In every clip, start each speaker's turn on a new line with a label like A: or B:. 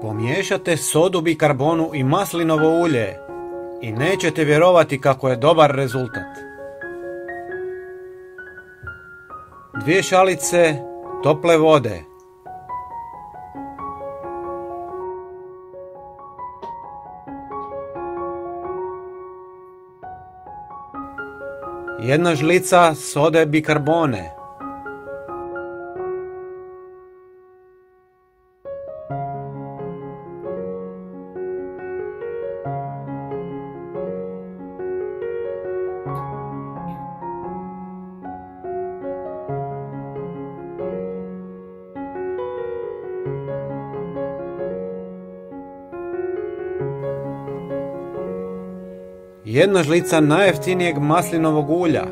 A: Pomiješate sodu bikarbonu i maslinovo ulje i nećete vjerovati kako je dobar rezultat. 2 šalice tople vode. Jedna žlica sode bikarbone. Jedna žlica najjeftinijeg maslinovog ulja.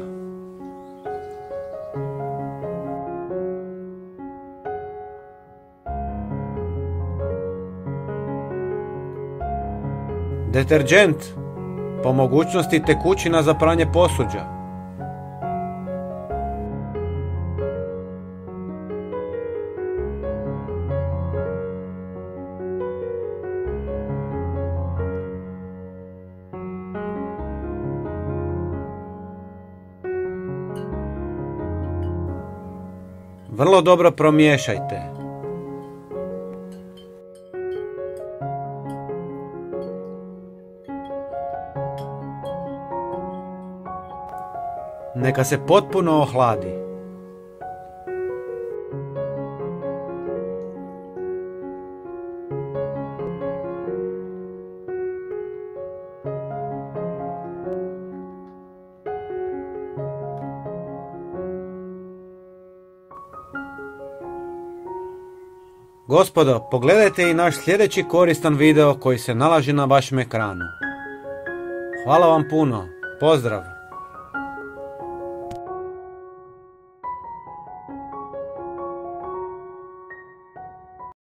A: Deterdžent, po mogućnosti tekućina za pranje posuđa. Vrlo dobro promiješajte. Neka se potpuno ohladi. Gospodo, pogledajte i naš sljedeći koristan video koji se nalazi na vašem ekranu. Hvala vam puno. Pozdrav!